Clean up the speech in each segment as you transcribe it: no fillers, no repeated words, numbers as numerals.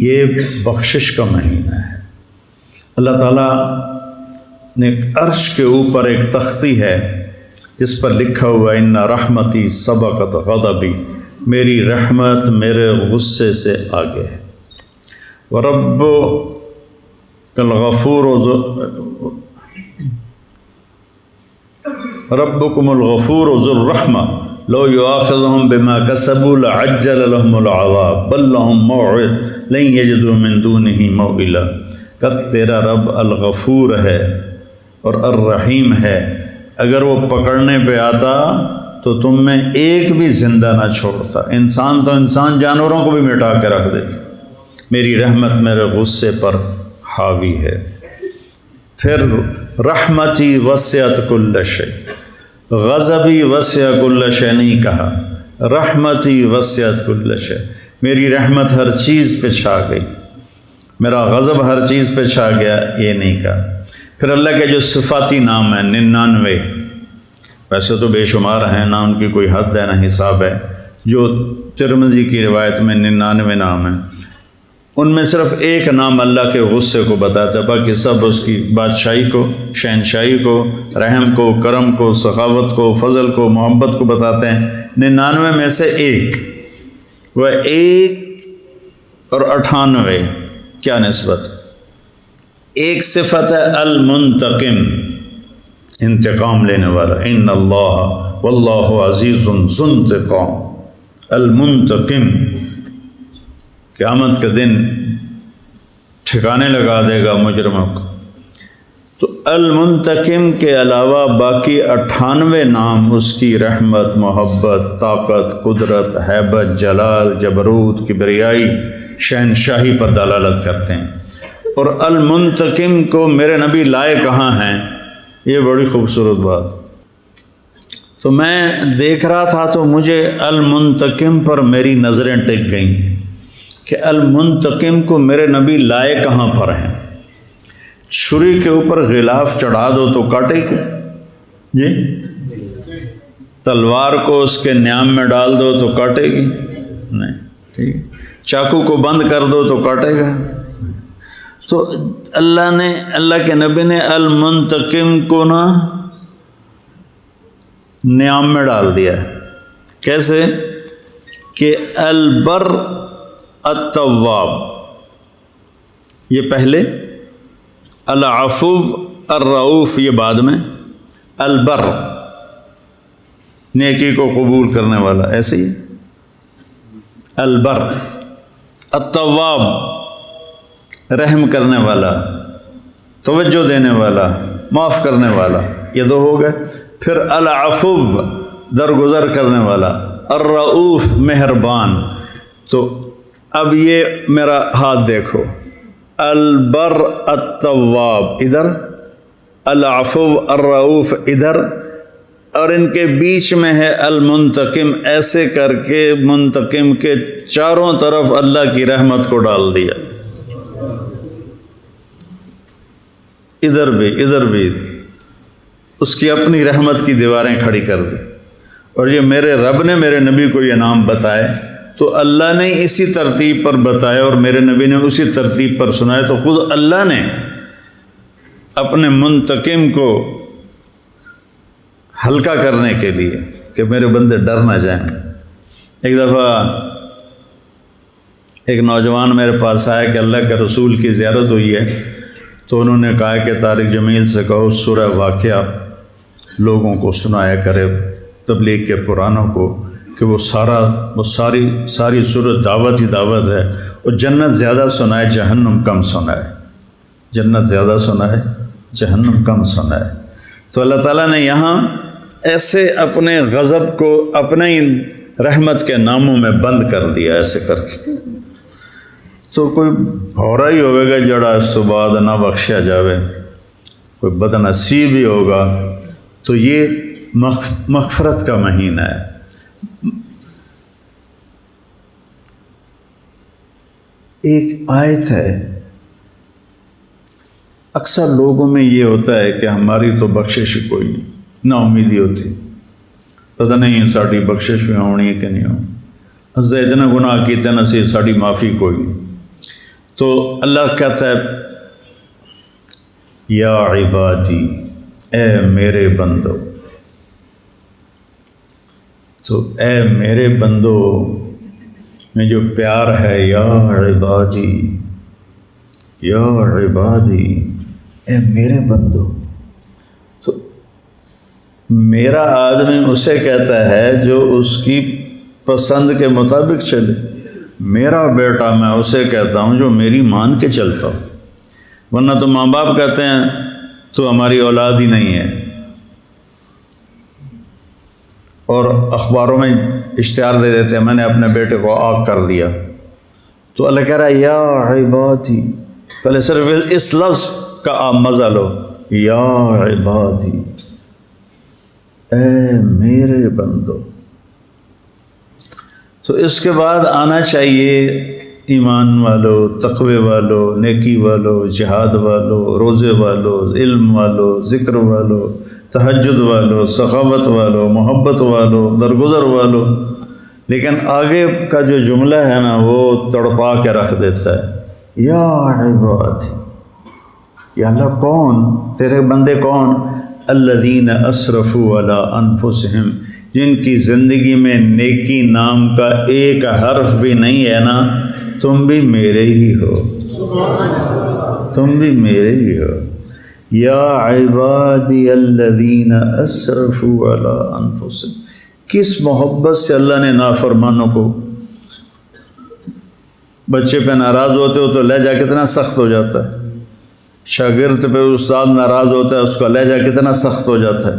یہ بخشش کا مہینہ ہے۔ اللہ تعالیٰ نے عرش کے اوپر ایک تختی ہے جس پر لکھا ہوا ان رحمتی سبقت غضبی، میری رحمت میرے غصے سے آگے ہے۔ ورب الغفور ربکم الغفور ذو الرحمہ لو یؤاخذہم بما کسبوا لعجل لهم العذاب بل لهم موعد لن یجدوا من دونہ موئلا۔ کہ تیرا رب الغفور ہے اور الرحیم ہے، اگر وہ پکڑنے پہ آتا تو تم میں ایک بھی زندہ نہ چھوڑتا، انسان تو انسان جانوروں کو بھی مٹا کے رکھ دیتا۔ میری رحمت میرے غصے پر حاوی ہے۔ پھر رحمتی وسعت کل شیء، غضبی وسع کل شیء نہیں کہا، رحمتی وسعت کل شیء، میری رحمت ہر چیز پہ چھا گئی، میرا غضب ہر چیز پہ چھا گیا، یہ نہیں کہا۔ پھر اللہ کے جو صفاتی نام ہیں 99، ویسے تو بے شمار ہیں، نہ ان کی کوئی حد ہے نہ حساب ہے، جو ترمذی کی روایت میں 99 نام ہیں، ان میں صرف ایک نام اللہ کے غصے کو بتاتا ہے، باقی سب اس کی بادشاہی کو، شہنشاہی کو، رحم کو، کرم کو، سخاوت کو، فضل کو، محبت کو بتاتے ہیں۔ 99 میں سے ایک، وہ 1 اور 98 کیا نسبت؟ ایک صفت ہے المنتقم، انتقام لینے والا، ان اللہ واللہ عزیز ذو انتقام، المنتقم، قیامت کے دن ٹھکانے لگا دے گا مجرموں کو۔ تو المنتقم کے علاوہ باقی 98 نام اس کی رحمت، محبت، طاقت، قدرت، ہیبت، جلال، جبروت، کبریائی، شہنشاہی پر دلالت کرتے ہیں۔ اور المنتقم کو میرے نبی لائے کہاں ہیں، یہ بڑی خوبصورت بات۔ تو میں دیکھ رہا تھا تو مجھے المنتقم پر میری نظریں ٹک گئیں کہ المنتقم کو میرے نبی لائے کہاں پر ہیں۔ چھری کے اوپر غلاف چڑھا دو تو کاٹے گی جی، تلوار کو اس کے نیام میں ڈال دو تو کاٹے گی نہیں، ٹھیک، چاقو کو بند کر دو تو کاٹے گا۔ تو اللہ کے نبی نے المنتقم کو نا نیام میں ڈال دیا ہے۔ کیسے کہ البر التواب، یہ پہلے، العفو الرؤوف یہ بعد میں، البر نیکی کو قبول کرنے والا، ایسے ہی البر، التواب رحم کرنے والا، توجہ دینے والا، معاف کرنے والا، یہ دو ہو گئے۔ پھر العفو درگزر کرنے والا، الرؤوف مہربان۔ تو اب یہ میرا ہاتھ دیکھو، البر التواب ادھر، العفو الرؤوف ادھر، اور ان کے بیچ میں ہے المنتقم، ایسے کر کے منتقم کے چاروں طرف اللہ کی رحمت کو ڈال دیا، ادھر بھی اس کی اپنی رحمت کی دیواریں کھڑی کر دی۔ اور یہ میرے رب نے میرے نبی کو یہ نام بتائے تو اللہ نے اسی ترتیب پر بتایا اور میرے نبی نے اسی ترتیب پر سنایا، تو خود اللہ نے اپنے منتقم کو ہلکا کرنے کے لیے کہ میرے بندے ڈر نہ جائیں۔ ایک دفعہ ایک نوجوان میرے پاس آیا کہ اللہ کے رسول کی زیارت ہوئی ہے، تو انہوں نے کہا کہ طارق جمیل سے کہو سورہ واقعہ لوگوں کو سنایا کرے، تبلیغ کے پرانوں کو، کہ وہ ساری سورت دعوت ہی دعوت ہے، اور جنت زیادہ سنائے جہنم کم سنائے، جنت زیادہ سنائے جہنم کم سنائے۔ تو اللہ تعالیٰ نے یہاں ایسے اپنے غضب کو اپنے رحمت کے ناموں میں بند کر دیا، ایسے کر کے۔ تو کوئی بھورا ہی ہوئے گا جڑا اس تو بعد نہ بخشیا جاوے، کوئی بد نصیب ہی ہوگا۔ تو یہ مغفرت کا مہینہ ہے۔ ایک آیت ہے، اکثر لوگوں میں یہ ہوتا ہے کہ ہماری تو بخشش کوئی نہیں، نا امیدی ہوتی، پتہ نہیں ساڑی بخشش بھی ہونی ہے کہ نہیں ہونی، اتنا گناہ کیتے نہ سی ساڑی معافی کوئی نہیں۔ تو اللہ کہتا ہے یا عبادی، اے میرے بندو، تو اے میرے بندو میں جو پیار ہے، یا عبادی، یا عبادی، اے میرے بندو. تو میرا آدمی اسے کہتا ہے جو اس کی پسند کے مطابق چلے. میرا بیٹا میں اسے کہتا ہوں جو میری مان کے چلتا ہوں. ورنہ تو ماں باپ کہتے ہیں تو ہماری اولاد ہی نہیں ہے، اور اخباروں میں اشتہار دے دیتے ہیں میں نے اپنے بیٹے کو آگ کر دیا. تو اللہ کہہ رہا ہے یا عبادی، پہلے صرف اس لفظ کا آپ مزہ لو، یا عبادی، اے میرے بندو. تو اس کے بعد آنا چاہیے ایمان والو، تقوی والو، نیکی والو، جہاد والو، روزے والو، علم والو، ذکر والو، تہجد والو، سخاوت والو، محبت والو، درگزر والو. لیکن آگے کا جو جملہ ہے نا وہ تڑپا کے رکھ دیتا ہے، یا عبادی. یا اللہ کون؟ تیرے بندے کون؟ الذین اسرفوا علی انفسہم، جن کی زندگی میں نیکی نام کا ایک حرف بھی نہیں ہے نا. تم بھی میرے ہی ہو، تم بھی میرے ہی ہو. یا عبادی الذین اسرفوا علی انفسہم. کس محبت سے اللہ نے نافرمانوں کو، بچے پہ ناراض ہوتے ہو تو لہجہ کتنا سخت ہو جاتا ہے، شاگرد پہ استاد ناراض ہوتا ہے اس کا لہجہ کتنا سخت ہو جاتا ہے.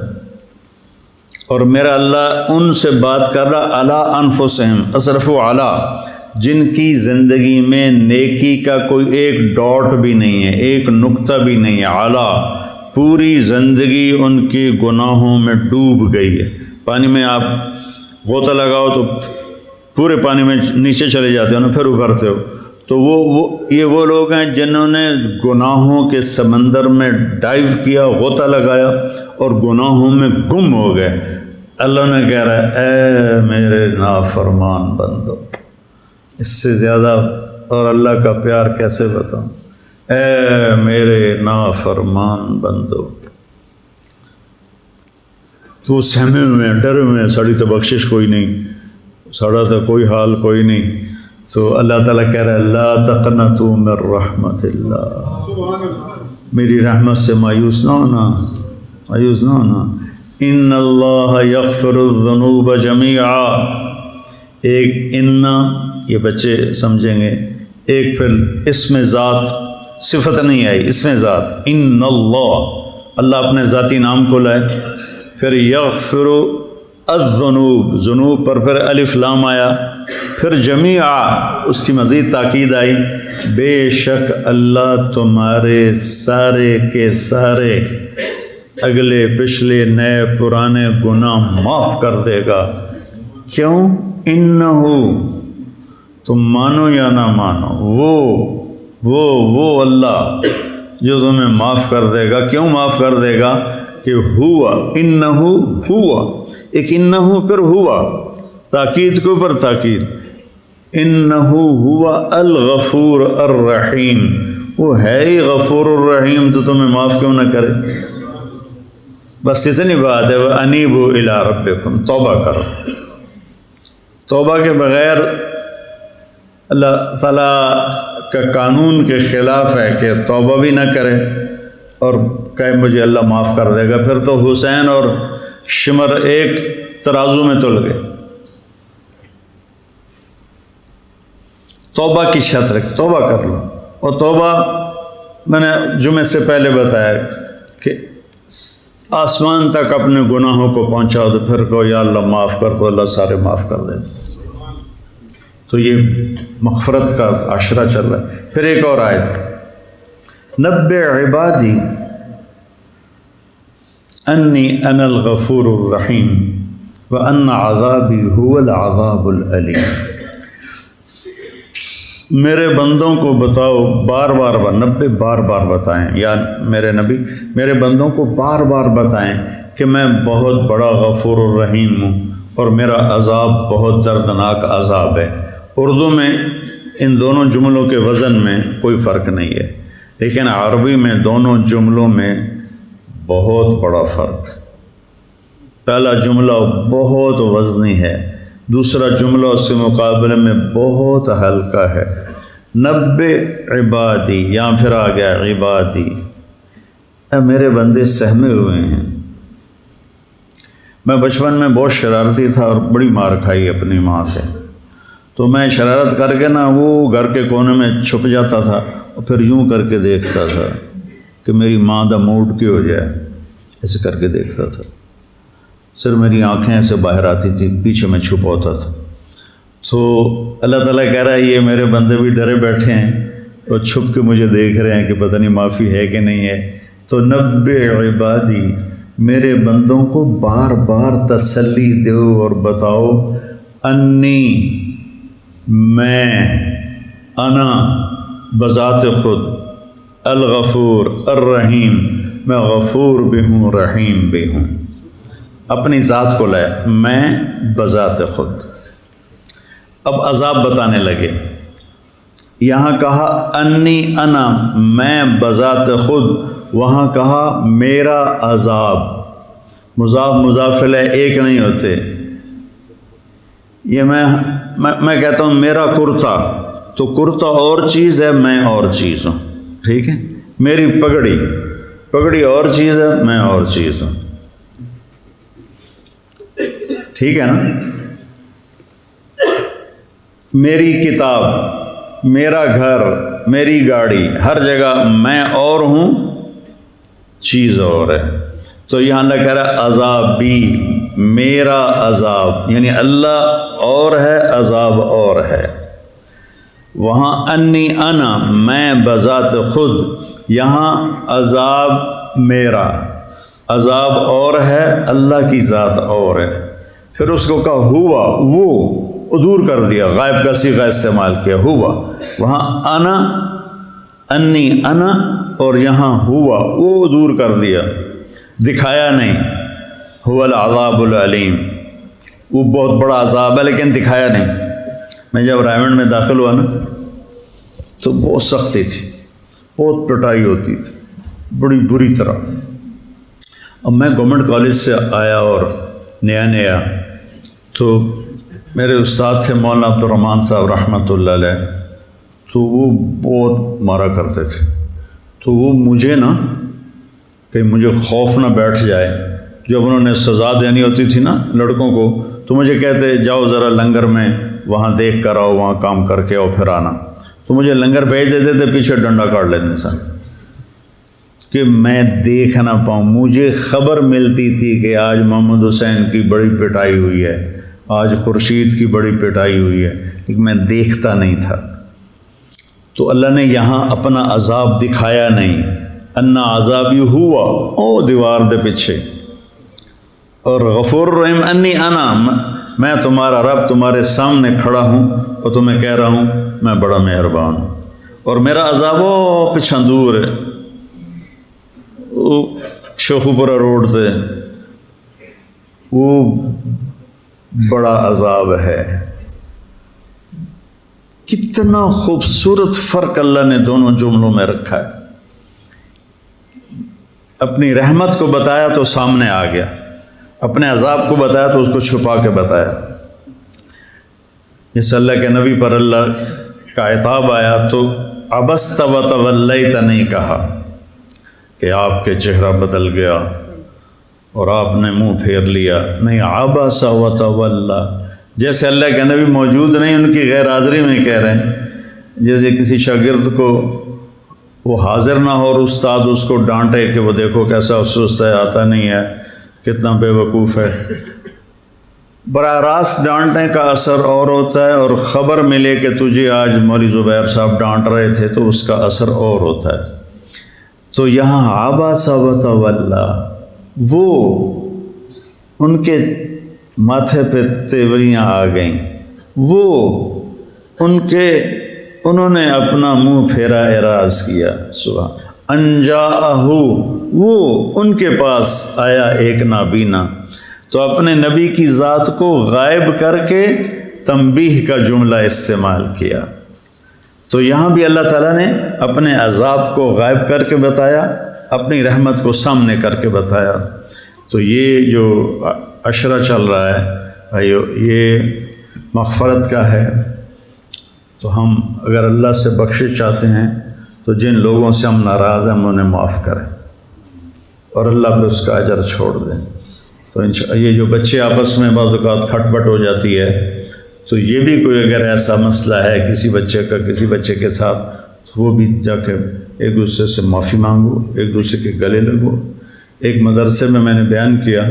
اور میرا اللہ ان سے بات کر رہا علی انفسہم، اسرفوا علی، جن کی زندگی میں نیکی کا کوئی ایک ڈاٹ بھی نہیں ہے، ایک نقطہ بھی نہیں ہے. اعلیٰ، پوری زندگی ان کے گناہوں میں ڈوب گئی ہے. پانی میں آپ غوطہ لگاؤ تو پورے پانی میں نیچے چلے جاتے ہو نا، پھر ابھرتے ہو. تو یہ وہ لوگ ہیں جنہوں نے گناہوں کے سمندر میں ڈائیو کیا، غوطہ لگایا اور گناہوں میں گم ہو گئے. اللہ نے کہہ رہا ہے اے میرے نافرمان بندو. اس سے زیادہ اور اللہ کا پیار کیسے بتاؤں؟ اے میرے نافرمان بندو. تو سہمے ہوئے، ڈرے ہوئے، ساڑی تو بخشش کوئی نہیں، ساڑا تو کوئی حال کوئی نہیں. تو اللہ تعالیٰ کہہ رہا ہے لا تقنطوا من رحمت اللہ، میری رحمت سے مایوس نہ ہونا، مایوس نہ ہونا. ان اللہ یغفر الذنوب جمیعا. ایک ان، یہ بچے سمجھیں گے، ایک پھر اسم ذات، صفت نہیں آئی، اسم ذات. ان اللہ، اللہ اپنے ذاتی نام کو لائے. پھر یغفر الذنوب، ذنوب پر پھر الف لام آیا. پھر جمیعا، اس کی مزید تاکید آئی، بے شک اللہ تمہارے سارے کے سارے اگلے پچھلے نئے پرانے گناہ معاف کر دے گا. کیوں؟ انہو، تم مانو یا نہ مانو، وہ اللہ جو تمہیں معاف کر دے گا. کیوں معاف کر دے گا؟ کہ ہوا، انہو ہوا، ایک انہو پھر ہوا، تاکید کے اوپر تاکید. انہو ہوا الغفور الرحیم، وہ ہے ہی غفور الرحیم، تو تمہیں معاف کیوں نہ کرے؟ بس اتنی بات ہے. وَأَنِيبُوا إِلَىٰ رَبِّكُمْ، توبہ کرو. توبہ کے بغیر اللہ تعالیٰ کا قانون کے خلاف ہے کہ توبہ بھی نہ کرے اور کہے مجھے اللہ معاف کر دے گا. پھر تو حسین اور شمر ایک ترازو میں تل گئے. توبہ کی شرط رکھ، توبہ کر لو. اور توبہ میں نے جمعے سے پہلے بتایا کہ آسمان تک اپنے گناہوں کو پہنچاؤ تو پھر کہو یا اللہ معاف کر، تو اللہ سارے معاف کر دیتے. تو یہ مغفرت کا عشرہ چل رہا ہے. پھر ایک اور آیت، نبئ عبادی انی انا الغفور الرحیم وان عذابی هو العذاب العلیم. میرے بندوں کو بتاؤ، بار بار نبے بار بار بتائیں، یا میرے نبی میرے بندوں کو بار بار بتائیں کہ میں بہت بڑا غفور الرحیم ہوں اور میرا عذاب بہت دردناک عذاب ہے. اردو میں ان دونوں جملوں کے وزن میں کوئی فرق نہیں ہے، لیکن عربی میں دونوں جملوں میں بہت بڑا فرق۔ پہلا جملہ بہت وزنی ہے، دوسرا جملہ اس کے مقابلے میں بہت ہلکا ہے۔ نبئ عبادی، یہاں پھر آ گیا عبادی، اے میرے بندے سہمے ہوئے ہیں۔ میں بچپن میں بہت شرارتی تھا اور بڑی مار کھائی اپنی ماں سے، تو میں شرارت کر کے نا وہ گھر کے کونے میں چھپ جاتا تھا اور پھر یوں کر کے دیکھتا تھا کہ میری ماں دا موڈ کی ہو جائے، ایسے کر کے دیکھتا تھا، صرف میری آنکھیں ایسے باہر آتی تھی، پیچھے میں چھپ ہوتا تھا۔ تو اللہ تعالیٰ کہہ رہا ہے یہ میرے بندے بھی ڈرے بیٹھے ہیں اور چھپ کے مجھے دیکھ رہے ہیں کہ پتہ نہیں معافی ہے کہ نہیں ہے۔ تو نبئ عبادی، میرے بندوں کو بار بار تسلی دو اور بتاؤ، انی، میں، انا بذات خود، الغفور الرحیم، میں غفور بھی ہوں رحیم بھی ہوں، اپنی ذات کو لائے، میں بذات خود۔ اب عذاب بتانے لگے، یہاں کہا انی انا، میں بذات خود، وہاں کہا میرا عذاب۔ مضاف مضاف الیہ ایک نہیں ہوتے، یہ میں کہتا ہوں میرا کرتا، تو کرتا اور چیز ہے، میں اور چیز ہوں، ٹھیک ہے؟ میری پگڑی اور چیز ہے، میں اور چیز ہوں، ٹھیک ہے نا؟ میری کتاب، میرا گھر، میری گاڑی، ہر جگہ میں اور ہوں، چیز اور ہے۔ تو یہاں اللہ کہہ رہا ہے عذاب بھی، میرا عذاب، یعنی اللہ اور ہے، عذاب اور ہے۔ وہاں انی انا، میں بذات خود، یہاں عذاب میرا، عذاب اور ہے، اللہ کی ذات اور ہے۔ پھر اس کو کہا ہوا، وہ دور کر دیا، غائب کا صیغہ استعمال کیا، ہوا۔ وہاں انا، انی انا، اور یہاں ہوا، وہ دور کر دیا، دکھایا نہیں۔ هو العذاب العلیم، وہ بہت بڑا عذاب ہے لیکن دکھایا نہیں۔ میں جب رائمنڈ میں داخل ہوا نا تو بہت سختی تھی، بہت پٹائی ہوتی تھی، بڑی بری طرح۔ اب میں گورنمنٹ کالج سے آیا اور نیا تو میرے استاد تھے مولانا عبد الرحمن صاحب رحمۃ اللہ علیہ، تو وہ بہت مارا کرتے تھے۔ تو وہ مجھے نا کہ مجھے خوف نہ بیٹھ جائے، جب انہوں نے سزا دینی ہوتی تھی نا لڑکوں کو تو مجھے کہتے جاؤ ذرا لنگر میں وہاں دیکھ کر آؤ، وہاں کام کر کے آؤ پھر آنا۔ تو مجھے لنگر بھیج دیتے تھے، پیچھے ڈنڈا کاٹ لیتے سن کہ میں دیکھ نہ پاؤں۔ مجھے خبر ملتی تھی کہ آج محمد حسین کی بڑی پٹائی ہوئی ہے، آج خورشید کی بڑی پٹائی ہوئی ہے، لیکن میں دیکھتا نہیں تھا۔ تو اللہ نے یہاں اپنا عذاب دکھایا نہیں، انا عذابی ہوا، او دیوار دے پیچھے، اور غفور الرحیم انی انا، میں تمہارا رب تمہارے سامنے کھڑا ہوں اور تمہیں کہہ رہا ہوں میں بڑا مہربان ہوں، اور میرا عذاب وہ پچھا دور ہے، وہ شوخوپورہ روڈ سے، وہ بڑا عذاب ہے۔ کتنا خوبصورت فرق اللہ نے دونوں جملوں میں رکھا ہے۔ اپنی رحمت کو بتایا تو سامنے آ گیا، اپنے عذاب کو بتایا تو اس کو چھپا کے بتایا۔ جس اللہ کے نبی پر اللہ کا عتاب آیا تو عبست وتولیت نہیں کہا کہ آپ کے چہرہ بدل گیا اور آپ نے منہ پھیر لیا، نہیں، عبس وتولی، جیسے اللہ کے نبی موجود نہیں، ان کی غیر حاضری میں کہہ رہے ہیں، جیسے کسی شاگرد کو وہ حاضر نہ ہو اور استاد اس کو ڈانٹے کہ وہ دیکھو کیسا سست ہے، آتا نہیں ہے، کتنا بے وقوف ہے۔ براہ راست ڈانٹنے کا اثر اور ہوتا ہے، اور خبر ملے کہ تجھے آج مولوی زبیر صاحب ڈانٹ رہے تھے تو اس کا اثر اور ہوتا ہے۔ تو یہاں عبس وتولی، وہ ان کے ماتھے پہ تیوریاں آ گئیں، وہ انہوں نے اپنا منہ پھیرا، اعراض کیا، سبحان انجاءہ، وہ ان کے پاس آیا ایک نابینا۔ تو اپنے نبی کی ذات کو غائب کر کے تنبیہ کا جملہ استعمال کیا۔ تو یہاں بھی اللہ تعالیٰ نے اپنے عذاب کو غائب کر کے بتایا، اپنی رحمت کو سامنے کر کے بتایا۔ تو یہ جو عشرہ چل رہا ہے بھائیو، یہ مغفرت کا ہے۔ تو ہم اگر اللہ سے بخشش چاہتے ہیں تو جن لوگوں سے ہم ناراض ہیں ہم انہیں معاف کریں اور اللہ پہ اس کا اجر چھوڑ دیں۔ تو یہ جو بچے آپس میں بعض اوقات کھٹ پٹ ہو جاتی ہے، تو یہ بھی کوئی اگر ایسا مسئلہ ہے کسی بچے کا کسی بچے کے ساتھ، تو وہ بھی جا کے ایک دوسرے سے معافی مانگو، ایک دوسرے کے گلے لگو۔ ایک مدرسے میں نے بیان کیا،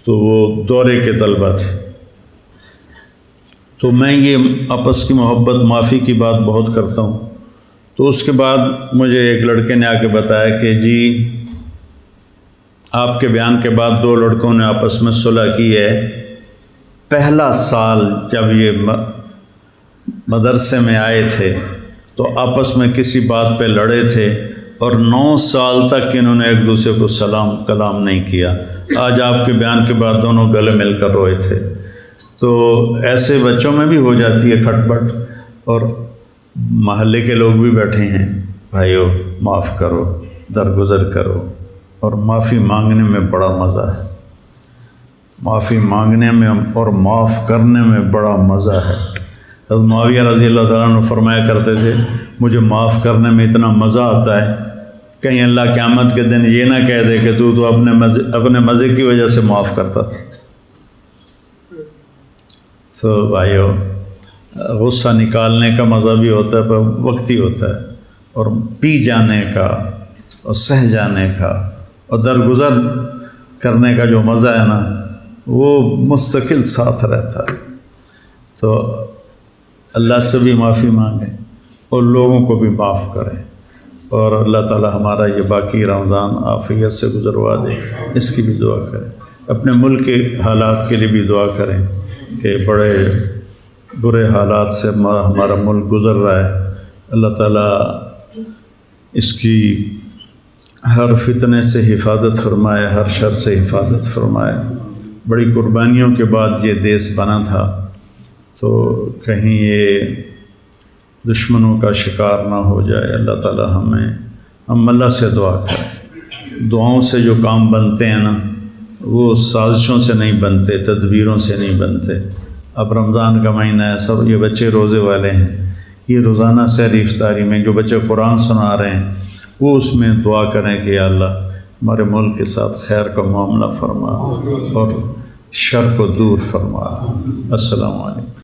تو وہ دورے کے طلبہ تھے، تو میں یہ آپس کی محبت معافی کی بات بہت کرتا ہوں۔ تو اس کے بعد مجھے ایک لڑکے نے آ کے بتایا کہ جی آپ کے بیان کے بعد 2 لڑکوں نے آپس میں صلح کی ہے۔ پہلا سال جب یہ مدرسے میں آئے تھے تو آپس میں کسی بات پہ لڑے تھے اور 9 سال تک انہوں نے ایک دوسرے کو سلام کلام نہیں کیا۔ آج آپ کے بیان کے بعد دونوں گلے مل کر روئے تھے۔ تو ایسے بچوں میں بھی ہو جاتی ہے کھٹ پٹ، اور محلے کے لوگ بھی بیٹھے ہیں، بھائیو معاف کرو، درگزر کرو، اور معافی مانگنے میں بڑا مزہ ہے۔ معافی مانگنے میں اور معاف کرنے میں بڑا مزہ ہے۔ حضرت معاویہ رضی اللہ تعالیٰ عنہ فرمایا کرتے تھے، مجھے معاف کرنے میں اتنا مزہ آتا ہے، کہیں اللہ قیامت کے دن یہ نہ کہہ دے کہ تو اپنے مزے کی وجہ سے معاف کرتا تھا۔ تو بھائیو غصہ نکالنے کا مزہ بھی ہوتا ہے پر وقتی ہوتا ہے، اور پی جانے کا اور سہ جانے کا اور درگزر کرنے کا جو مزہ ہے نا، وہ مستقل ساتھ رہتا ہے۔ تو اللہ سے بھی معافی مانگیں اور لوگوں کو بھی معاف کریں، اور اللہ تعالی ہمارا یہ باقی رمضان عافیت سے گزروا دے، اس کی بھی دعا کریں۔ اپنے ملک کے حالات کے لیے بھی دعا کریں کہ بڑے برے حالات سے ہمارا ملک گزر رہا ہے۔ اللہ تعالیٰ اس کی ہر فتنے سے حفاظت فرمائے، ہر شر سے حفاظت فرمائے۔ بڑی قربانیوں کے بعد یہ دیس بنا تھا، تو کہیں یہ دشمنوں کا شکار نہ ہو جائے۔ اللہ تعالیٰ ہم اللہ سے دعا کریں۔ دعاؤں سے جو کام بنتے ہیں نا، وہ سازشوں سے نہیں بنتے، تدبیروں سے نہیں بنتے۔ اب رمضان کا مہینہ ہے، سب یہ بچے روزے والے ہیں، یہ روزانہ سحری افطاری میں جو بچے قرآن سنا رہے ہیں، وہ اس میں دعا کریں کہ یا اللہ ہمارے ملک کے ساتھ خیر کا معاملہ فرما اور شر کو دور فرما۔ السلام علیکم۔